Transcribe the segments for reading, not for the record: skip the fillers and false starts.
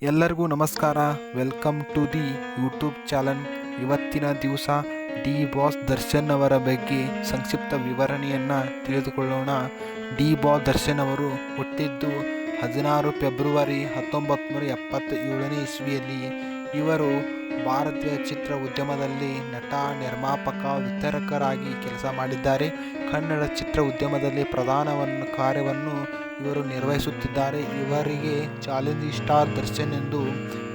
ಎಲ್ಲರಿಗೂ ನಮಸ್ಕಾರ. Welcome to the YouTube channel. ಇವತ್ತಿನ ದಿವಸ ಡಿ ಬಾಸ್ ದರ್ಶನ್ ಅವರ ಬಗ್ಗೆ ಸಂಕ್ಷಿಪ್ತ ವಿವರಣೆಯನ್ನು ತಿಳಿದುಕೊಳ್ಳೋಣ. ಡಿ ಬಾಸ್ ದರ್ಶನ್ ಅವರು ಹುಟ್ಟಿದ್ದು 16 ಫೆಬ್ರವರಿ 1977ನೇ ಇಸ್ವಿಯಲ್ಲಿ. ಇವರು ಭಾರತೀಯ ಚಿತ್ರ ಉದ್ಯಮದಲ್ಲಿ ನಟ, ನಿರ್ಮಾಪಕ, ವಿತರಕರಾಗಿ ಕೆಲಸ ಮಾಡಿದ್ದಾರೆ. ಕನ್ನಡ ಚಿತ್ರ ಉದ್ಯಮದಲ್ಲಿ ಪ್ರಧಾನ ಕಾರ್ಯವನ್ನು ಇವರು ನಿರ್ವಹಿಸುತ್ತಿದ್ದಾರೆ. ಇವರಿಗೆ ಚಾಲೆಂಜಿಂಗ್ ಸ್ಟಾರ್ ದರ್ಶನ್ ಎಂದು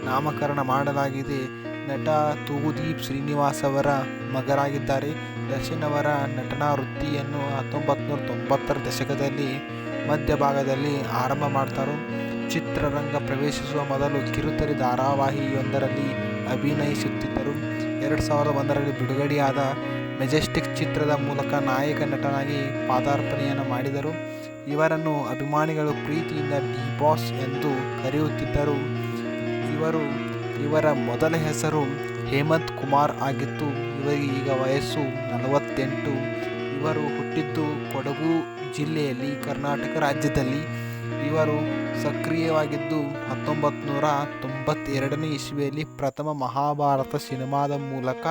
ನಾಮಕರಣ ಮಾಡಲಾಗಿದೆ. ನಟ ತೂಗುದೀಪ್ ಶ್ರೀನಿವಾಸ್ ಅವರ ಮಗರಾಗಿದ್ದಾರೆ. ದರ್ಶನ್ ಅವರ ನಟನಾ ವೃತ್ತಿಯನ್ನು 1990ರ ದಶಕದಲ್ಲಿ ಮಧ್ಯಭಾಗದಲ್ಲಿ ಆರಂಭ ಮಾಡ್ತಾರೆ. ಚಿತ್ರರಂಗ ಪ್ರವೇಶಿಸುವ ಮೊದಲು ಕಿರುತೆರೆ ಧಾರಾವಾಹಿಯೊಂದರಲ್ಲಿ ಅಭಿನಯಿಸುತ್ತಿದ್ದರು. 2001ರಲ್ಲಿ ಬಿಡುಗಡೆಯಾದ ಮೆಜೆಸ್ಟಿಕ್ ಚಿತ್ರದ ಮೂಲಕ ನಾಯಕ ನಟನಾಗಿ ಪಾದಾರ್ಪಣೆಯನ್ನು ಮಾಡಿದರು. ಇವರನ್ನು ಅಭಿಮಾನಿಗಳು ಪ್ರೀತಿಯಿಂದ ಡಿ ಬಾಸ್ ಎಂದು ಕರೆಯುತ್ತಿದ್ದರು. ಇವರ ಮೊದಲ ಹೆಸರು ಹೇಮಂತ್ ಕುಮಾರ್ ಆಗಿತ್ತು. ಇವರಿಗೆ ಈಗ ವಯಸ್ಸು 48. ಇವರು ಹುಟ್ಟಿದ್ದು ಕೊಡಗು ಜಿಲ್ಲೆಯಲ್ಲಿ, ಕರ್ನಾಟಕ ರಾಜ್ಯದಲ್ಲಿ. ಇವರು ಸಕ್ರಿಯವಾಗಿದ್ದು 1992ನೇ ಇಸ್ವಿಯಲ್ಲಿ ಪ್ರಥಮ ಮಹಾಭಾರತ ಸಿನಿಮಾದ ಮೂಲಕ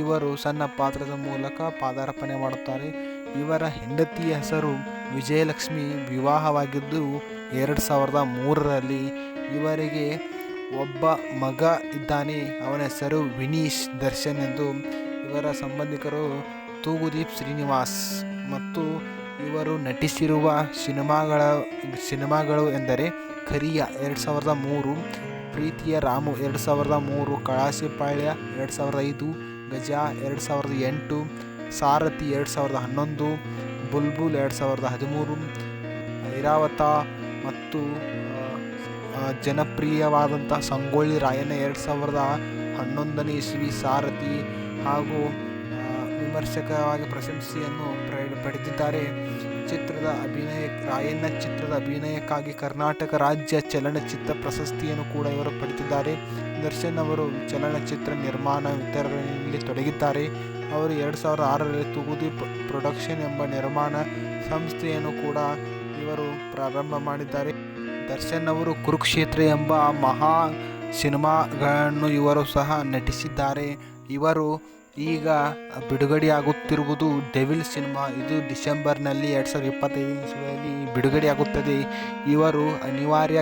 ಇವರು ಸಣ್ಣ ಪಾತ್ರದ ಮೂಲಕ ಪಾದಾರ್ಪಣೆ ಮಾಡುತ್ತಾರೆ. ಇವರ ಹೆಂಡತಿಯ ಹೆಸರು ವಿಜಯಲಕ್ಷ್ಮಿ. ವಿವಾಹವಾಗಿದ್ದು 2003ರಲ್ಲಿ. ಇವರಿಗೆ ಒಬ್ಬ ಮಗ ಇದ್ದಾನೆ. ಅವನ ಹೆಸರು ವಿನೀಶ್ ದರ್ಶನ್ ಎಂದು. ಇವರ ಸಂಬಂಧಿಕರು ತೂಗುದೀಪ್ ಶ್ರೀನಿವಾಸ್. ಮತ್ತು ಇವರು ನಟಿಸಿರುವ ಸಿನಿಮಾಗಳು ಎಂದರೆ ಕರಿಯ 2003, ಪ್ರೀತಿಯ ರಾಮು 2003, ಕಳಾಸಿಪಾಳ್ಯ 2005, ಗಜ 2008, ಸಾರಥಿ 2011, ಬುಲ್ಬುಲ್ 2013, ಐರಾವತ ಮತ್ತು ಜನಪ್ರಿಯವಾದಂಥ ಸಂಗೊಳ್ಳಿ ರಾಯಣ್ಣ 2011ನೇ ಇಸ್ವಿ ಸಾರಥಿ ಹಾಗೂ ವಿಮರ್ಶಕವಾಗಿ ಪ್ರಶಂಸೆಯನ್ನು ಪಡೆದಿದ್ದಾರೆ. ರಾಯಣ್ಣ ಚಿತ್ರದ ಅಭಿನಯಕ್ಕಾಗಿ ಕರ್ನಾಟಕ ರಾಜ್ಯ ಚಲನಚಿತ್ರ ಪ್ರಶಸ್ತಿಯನ್ನು ಕೂಡ ಇವರು ಪಡೆದಿದ್ದಾರೆ. ದರ್ಶನ್ ಅವರು ಚಲನಚಿತ್ರ ನಿರ್ಮಾಣ ವಿತರಣೆಯಲ್ಲಿ ತೊಡಗಿದ್ದಾರೆ. ಅವರು 2006ರಲ್ಲಿ ತೂಗುದೀಪ್ ಪ್ರೊಡಕ್ಷನ್ ಎಂಬ ನಿರ್ಮಾಣ ಸಂಸ್ಥೆಯನ್ನು ಕೂಡ ಇವರು ಪ್ರಾರಂಭ ಮಾಡಿದ್ದಾರೆ. ದರ್ಶನ್ ಅವರು ಕುರುಕ್ಷೇತ್ರ ಎಂಬ ಮಹಾ ಸಿನಿಮಾಗಳನ್ನು ಇವರು ಸಹ ನಟಿಸಿದ್ದಾರೆ. ಇವರು ಈಗ ಬಿಡುಗಡೆಯಾಗುತ್ತಿರುವುದು ಡೆವಿಲ್ ಸಿನಿಮಾ. ಇದು ಡಿಸೆಂಬರ್ನಲ್ಲಿ 2025 ಇಸ್ವಿಯಲ್ಲಿ ಬಿಡುಗಡೆಯಾಗುತ್ತದೆ. ಇವರು ಅನಿವಾರ್ಯ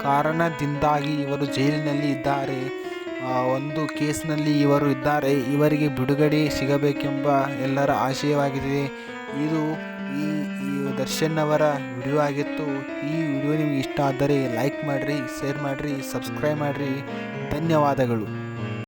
ಕಾರಣದಿಂದಾಗಿ ಇವರು ಜೈಲಿನಲ್ಲಿ ಇದ್ದಾರೆ. ಒಂದು ಕೇಸ್ನಲ್ಲಿ ಇವರು ಇದ್ದಾರೆ. ಇವರಿಗೆ ಬಿಡುಗಡೆ ಸಿಗಬೇಕೆಂಬ ಎಲ್ಲರ ಆಶಯವಾಗಿದೆ. ಇದು ಈ ದರ್ಶನ್ ಅವರ ವಿಡಿಯೋ ಆಗಿತ್ತು. ಈ ವಿಡಿಯೋ ನಿಮಗೆ ಇಷ್ಟ ಆದರೆ ಲೈಕ್ ಮಾಡಿರಿ, ಶೇರ್ ಮಾಡಿರಿ, ಸಬ್ಸ್ಕ್ರೈಬ್ ಮಾಡಿರಿ. ಧನ್ಯವಾದಗಳು.